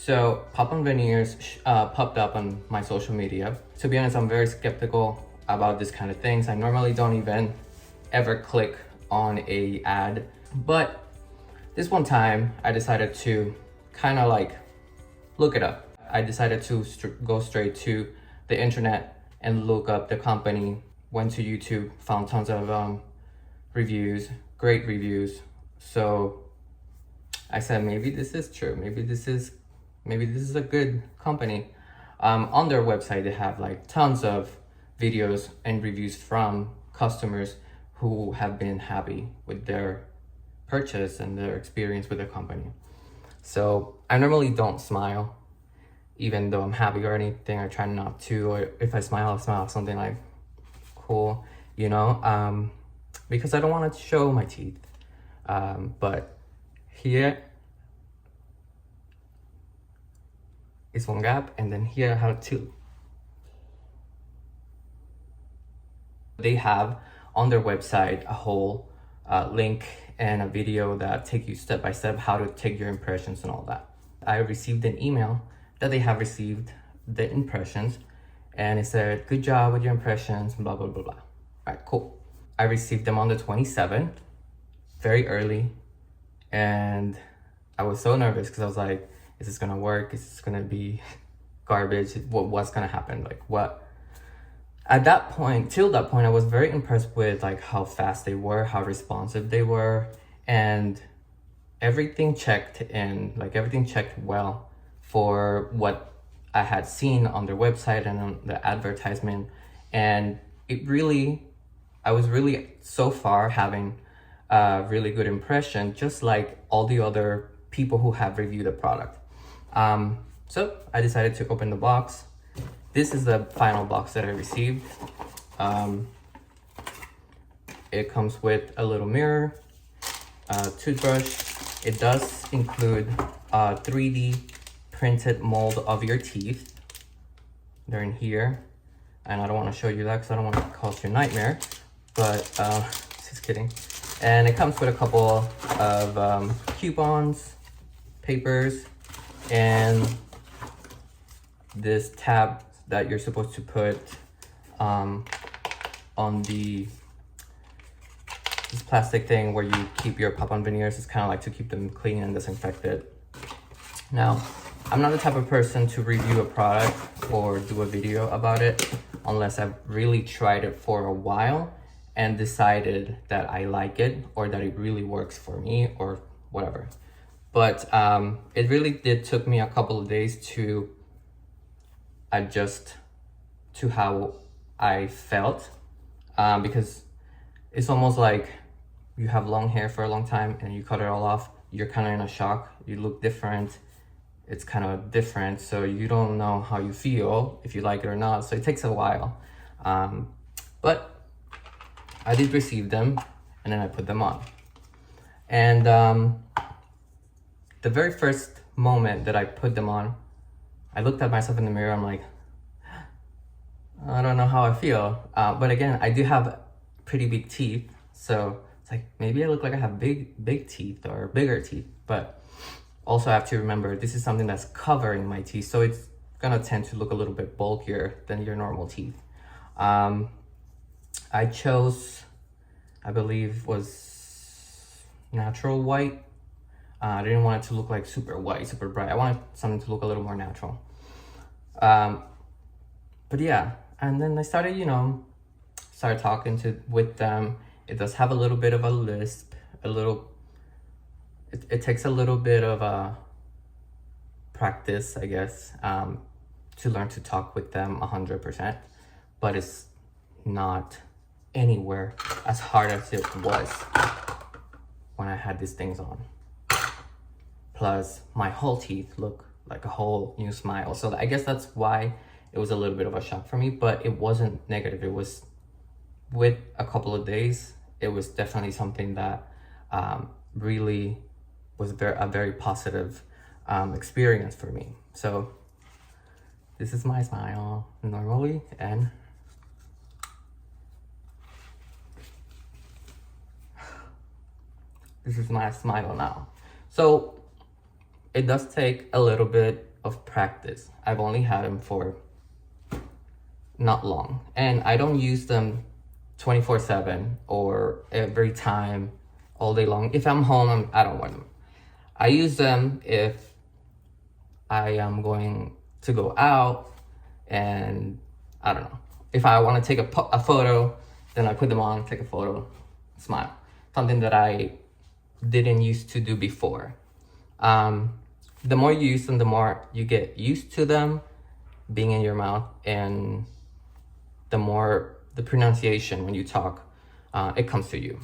So pop-on veneers popped up on my social media. To be honest, I'm very skeptical about this kind of things. I normally don't even ever click on a ad, but this one time I decided to kind of like look it up. I decided to go straight to the internet and look up the company, went to YouTube, found tons of reviews, great reviews. So I said, maybe this is true. Maybe this is a good company. On their website, they have like tons of videos and reviews from customers who have been happy with their purchase and their experience with the company. So I normally don't smile, even though I'm happy or anything. I try not to, or if I smile, I'll smile something like cool, you know, because I don't want to show my teeth. But here is one gap, and then here I have two. They have on their website a whole link and a video that take you step by step how to take your impressions and all that. I received an email that they have received the impressions, and it said, good job with your impressions, blah, blah, blah, blah. All right, cool. I received them on the 27th, very early, and I was so nervous because I was like, is this gonna work? Is this gonna be garbage? What's gonna happen? Like what? At that point, till that point, I was very impressed with like how fast they were, how responsive they were, and everything checked in, like everything checked well for what I had seen on their website and on the advertisement. And I was really so far having a really good impression, just like all the other people who have reviewed the product. So I decided to open the box. This is the final box that I received. It comes with a little mirror, a toothbrush. It does include a 3D printed mold of your teeth. They're in here. And I don't want to show you that because I don't want to cause you a nightmare. But just kidding. And it comes with a couple of coupons, papers, and this tab that you're supposed to put on this plastic thing where you keep your pop-on veneers. It's kind of like to keep them clean and disinfected. Now, I'm not the type of person to review a product or do a video about it unless I've really tried it for a while and decided that I like it or that it really works for me or whatever. But it really took me a couple of days to adjust to how I felt, because it's almost like you have long hair for a long time and you cut it all off. You're kind of in a shock. You look different. It's kind of different, so you don't know how you feel, if you like it or not. So it takes a while, but I did receive them, and then I put them on. And the very first moment that I put them on, I looked at myself in the mirror. I'm like, I don't know how I feel. But again, I do have pretty big teeth, so it's like maybe I look like I have big teeth or bigger teeth. But also I have to remember this is something that's covering my teeth, so it's gonna tend to look a little bit bulkier than your normal teeth. I chose, I believe, was natural white. I didn't want it to look like super white, super bright. I wanted something to look a little more natural. But yeah, and then I started, started talking with them. It does have a little bit of a lisp, it takes a little bit of a practice, I guess, to learn to talk with them 100%, but it's not anywhere as hard as it was when I had these things on. Plus, my whole teeth look like a whole new smile. So I guess that's why it was a little bit of a shock for me, but it wasn't negative. It was, with a couple of days, it was definitely something that really was a very positive experience for me. So this is my smile normally, and this is my smile now. So it does take a little bit of practice. I've only had them for not long, and I don't use them 24/7 or every time all day long. If I'm home, I don't want them. I use them if I am going to go out, and I don't know, if I want to take a photo, then I put them on, take a photo, smile. Something that I didn't used to do before. The more you use them, the more you get used to them being in your mouth, and the more the pronunciation when you talk, it comes to you.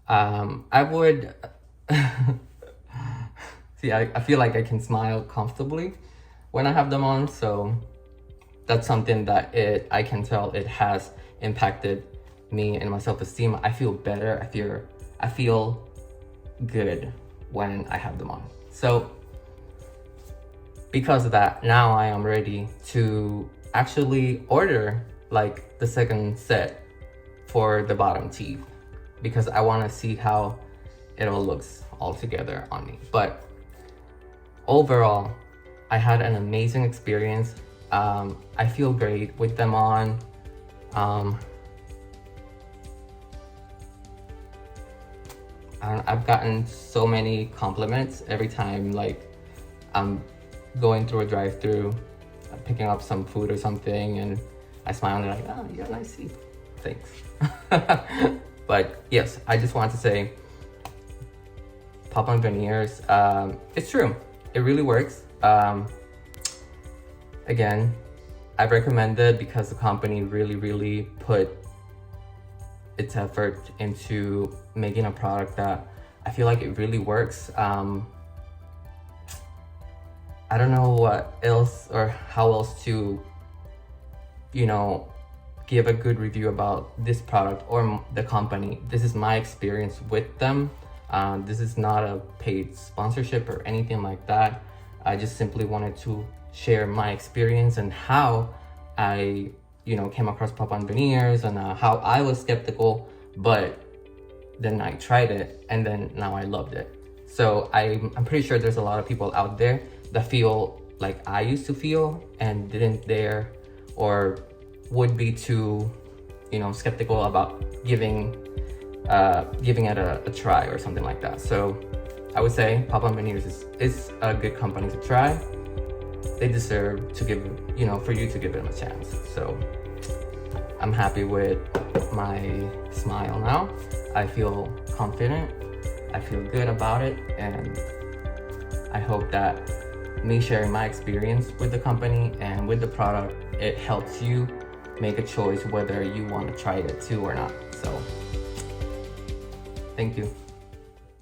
I would, see, I feel like I can smile comfortably when I have them on, so that's something that I can tell it has impacted me and my self-esteem. I feel better, I feel good when I have them on. So because of that, now I am ready to actually order like the second set for the bottom teeth, because I want to see how it all looks all together on me. But overall, I had an amazing experience. I feel great with them on. I've gotten so many compliments every time, like I'm going through a drive-through, picking up some food or something, and I smile and they're like, "Oh, you got nice teeth." Thanks. But yes, I just wanted to say, pop-on veneers, it's true. It really works. Again, I recommend it because the company really put its effort into making a product that I feel like it really works. I don't know what else or how else to, give a good review about this product or the company. This is my experience with them. This is not a paid sponsorship or anything like that. I just simply wanted to share my experience and how I came across pop-on veneers, and how I was skeptical, but then I tried it, and then now I loved it. So I'm pretty sure there's a lot of people out there that feel like I used to feel and didn't dare or would be too skeptical about giving it a try or something like that. So I would say pop-on veneers is a good company to try. They deserve to give, for you to give them a chance. So I'm happy with my smile now. I feel confident. I feel good about it. And I hope that me sharing my experience with the company and with the product, it helps you make a choice whether you want to try it too or not. So thank you.